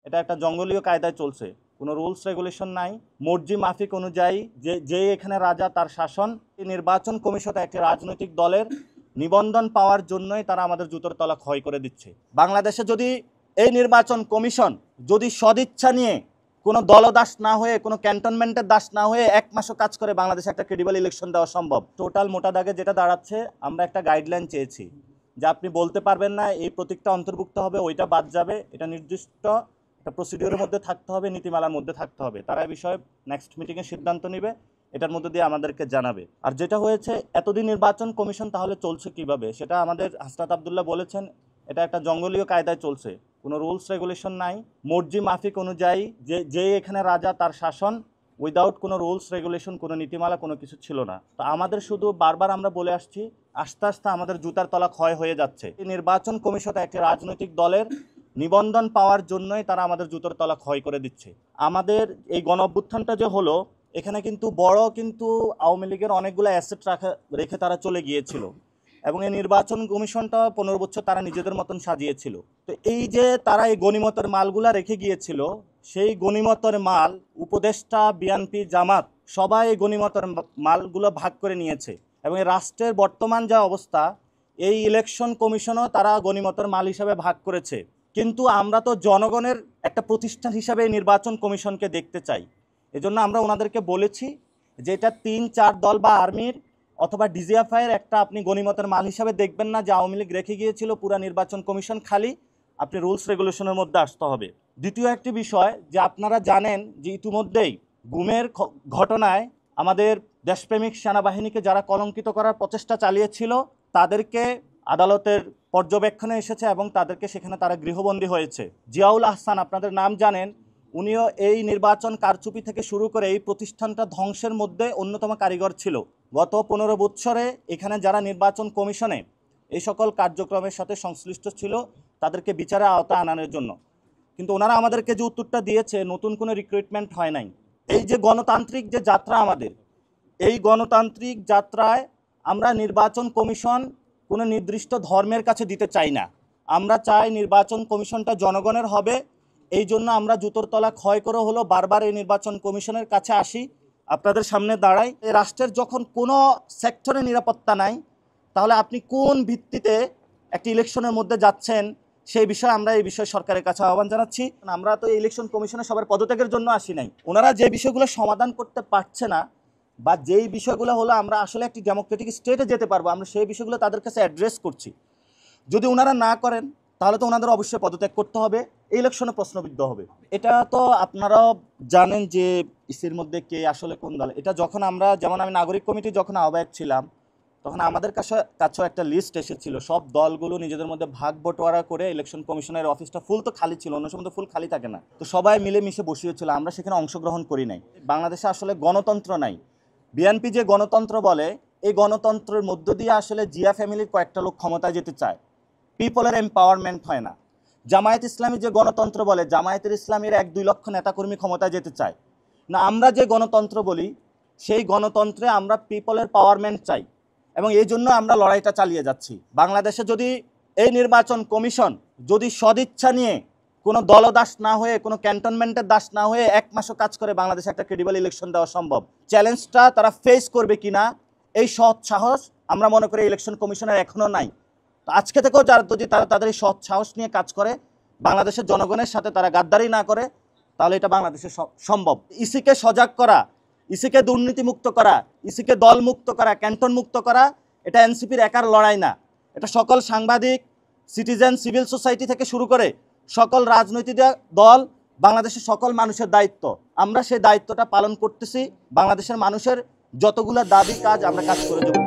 এটা একটা জঙ্গলীয় কায়দায় চলছে, কোনো রুলস রেগুলেশন নাই, মর্জি মাফিক অনুযায়ী যে এখানে রাজা তার শাসন। নির্বাচন কমিশন একটি রাজনৈতিক দলের নিবন্ধন পাওয়ার জন্যই তারা আমাদের জুতোর তলা ক্ষয় করে দিচ্ছে। বাংলাদেশে যদি এই নির্বাচন কমিশন যদি সদিচ্ছা নিয়ে কোনো দলদাস না হয়ে, কোনো ক্যান্টনমেন্টের দাস না হয়ে এক মাসও কাজ করে, বাংলাদেশে একটা ক্রেডিবল ইলেকশন দেওয়া সম্ভব। টোটাল মোটা দাগে যেটা দাঁড়াচ্ছে, আমরা একটা গাইডলাইন চেয়েছি যে আপনি বলতে পারবেন না এই প্রতীকটা অন্তর্ভুক্ত হবে, ওইটা বাদ যাবে, এটা নির্দিষ্ট একটা প্রসিডিওরের মধ্যে থাকতে হবে, নীতিমালার মধ্যে থাকতে হবে। তারা এই বিষয়ে নেক্সট মিটিংয়ে সিদ্ধান্ত নেবে, এটার মধ্যে দিয়ে আমাদেরকে জানাবে। আর যেটা হয়েছে, এতদিন নির্বাচন কমিশন তাহলে চলছে কিভাবে, সেটা আমাদের হাসনাত আবদুল্লাহ বলেছেন, এটা একটা জঙ্গলীয় কায়দায় চলছে, কোনো রুলস রেগুলেশন নাই, মর্জি মাফিক অনুযায়ী যে এখানে রাজা তার শাসন, উইদাউট কোনো রুলস রেগুলেশন, কোনো নীতিমালা, কোনো কিছু ছিল না। তো আমাদের শুধু বারবার আমরা বলে আসছি, আস্তে আস্তে আমাদের জুতার তলা ক্ষয় হয়ে যাচ্ছে। এই নির্বাচন কমিশন একটি রাজনৈতিক দলের নিবন্ধন পাওয়ার জন্যই তারা আমাদের জুতোর তলা ক্ষয় করে দিচ্ছে। আমাদের এই গণ অভ্যুত্থানটা যে হলো, এখানে কিন্তু আওয়ামী লীগের অনেকগুলো অ্যাসেট রেখে তারা চলে গিয়েছিল, এবং এই নির্বাচন কমিশনটা 15 বছর তারা নিজেদের মতন সাজিয়েছিল। তো এই যে তারা এই গনিমতের মালগুলা রেখে গিয়েছিল, সেই গনিমতের মাল উপদেষ্টা, বিএনপি, জামাত সবাই এই গনিমতের মালগুলো ভাগ করে নিয়েছে। এবং এই রাষ্ট্রের বর্তমান যা অবস্থা, এই ইলেকশন কমিশনও তারা গনিমতের মাল হিসাবে ভাগ করেছে। কিন্তু আমরা তো জনগণের একটা প্রতিষ্ঠান হিসাবে এই নির্বাচন কমিশনকে দেখতে চাই। এজন্য আমরা ওনাদেরকে বলেছি যে এটা 3-4 দল বা আর্মির অথবা ডিজিএফআইয়ের একটা আপনি গনিমতের মাল হিসাবে দেখবেন না যে আওয়ামী লীগ রেখে গিয়েছিল পুরা নির্বাচন কমিশন খালি, আপনি রুলস রেগুলেশনের মধ্যে আসতে হবে। দ্বিতীয় একটি বিষয়, যে আপনারা জানেন যে ইতিমধ্যেই গুমের ঘটনায় আমাদের দেশপ্রেমিক সেনাবাহিনীকে যারা কলঙ্কিত করার প্রচেষ্টা চালিয়েছিল, তাদেরকে আদালতের পর্যবেক্ষণে এসেছে এবং তাদেরকে সেখানে তারা গৃহবন্দী হয়েছে। জিয়াউল আহসান, আপনাদের নাম জানেন, উনিও এই নির্বাচন কারচুপি থেকে শুরু করে এই প্রতিষ্ঠানটা ধ্বংসের মধ্যে অন্যতম কারিগর ছিল। গত 15 বছরে এখানে যারা নির্বাচন কমিশনে এই সকল কার্যক্রমের সাথে সংশ্লিষ্ট ছিল, তাদেরকে বিচারের আওতায় আনার জন্য। কিন্তু ওনারা আমাদেরকে যে উত্তরটা দিয়েছে, নতুন কোনো রিক্রুটমেন্ট হয় নাই। এই যে গণতান্ত্রিক যে যাত্রা আমাদের, এই গণতান্ত্রিক যাত্রায় আমরা নির্বাচন কমিশন কোনো নির্দিষ্ট ধর্মের কাছে দিতে চাই না। আমরা চাই নির্বাচন কমিশনটা জনগণের হবে। এই জন্য আমরা জুতোর তলা ক্ষয় করে হলো বারবার এই নির্বাচন কমিশনের কাছে আসি, আপনাদের সামনে দাঁড়াই। এই রাষ্ট্রের যখন কোনো সেক্টরে নিরাপত্তা নাই, তাহলে আপনি কোন ভিত্তিতে একটি ইলেকশনের মধ্যে যাচ্ছেন, সেই বিষয়ে আমরা এই বিষয়ে সরকারের কাছে আহ্বান জানাচ্ছি। আমরা তো এই ইলেকশন কমিশনে সবার পদত্যাগের জন্য আসি নাই। ওনারা যে বিষয়গুলো সমাধান করতে পারছে না, বা যেই বিষয়গুলো হলো আমরা আসলে একটি ডেমোক্রেটিক স্টেটে যেতে পারবো, আমরা সেই বিষয়গুলো তাদের কাছে অ্যাড্রেস করছি। যদি ওনারা না করেন, তাহলে তো ওনাদের অবশ্যই পদত্যাগ করতে হবে, এই ইলেকশনে প্রশ্নবিদ্ধ হবে। এটা তো আপনারাও জানেন যে ইসির মধ্যে কে আসলে কোন দল। এটা যখন আমরা, যেমন আমি নাগরিক কমিটি যখন আহ্বায়ক ছিলাম, তখন আমাদের কাছেও একটা লিস্ট এসেছিল, সব দলগুলো নিজেদের মধ্যে ভাগ বটোয়ারা করে ইলেকশন কমিশনের অফিসটা ফুল তো খালি ছিল, অন্য সময় তো ফুল খালি থাকে না, তো সবাই মিলেমিশে বসিয়েছিল, আমরা সেখানে অংশগ্রহণ করি নাই। বাংলাদেশে আসলে গণতন্ত্র নাই। বিএনপি যে গণতন্ত্র বলে, এই গণতন্ত্রের মধ্য দিয়ে আসলে জিয়া ফ্যামিলির কয়েকটা লোক ক্ষমতায় যেতে চায়, পিপলের এম্পাওয়ারমেন্ট হয় না। জামায়াত ইসলামী যে গণতন্ত্র বলে, জামায়াতের ইসলামীর 1-2 লক্ষ নেতাকর্মী ক্ষমতায় যেতে চায় না। আমরা যে গণতন্ত্র বলি, সেই গণতন্ত্রে আমরা পিপলের পাওয়ারমেন্ট চাই, এবং এই জন্য আমরা লড়াইটা চালিয়ে যাচ্ছি। বাংলাদেশে যদি এই নির্বাচন কমিশন যদি সদিচ্ছা নিয়ে কোনো দলদাস না হয়ে, কোনো ক্যান্টনমেন্টের দাস না হয়ে এক মাসও কাজ করে, বাংলাদেশে একটা ক্রেডিবল ইলেকশন দেওয়া সম্ভব। চ্যালেঞ্জটা তারা ফেস করবে কিনা, এই সৎ সাহস আমরা মনে করি ইলেকশন কমিশনের এখনও নাই। তো আজকে থেকেও যদি তারা তাদের এই সৎ সাহস নিয়ে কাজ করে, বাংলাদেশের জনগণের সাথে তারা গাদ্দারি না করে, তাহলে এটা বাংলাদেশে সম্ভব। ইসিকে সজাগ করা, ইসিকে দুর্নীতিমুক্ত করা, ইসিকে দলমুক্ত করা, ক্যান্টন মুক্ত করা, এটা এনসিপির একার লড়াই না। এটা সকল সাংবাদিক, সিটিজেন, সিভিল সোসাইটি থেকে শুরু করে সকল রাজনৈতিক দল, বাংলাদেশের সকল মানুষের দায়িত্ব। আমরা সেই দায়িত্বটা পালন করতেছি। বাংলাদেশের মানুষের যতগুলো দাবি কাজ আমরা কাজ করে যাব।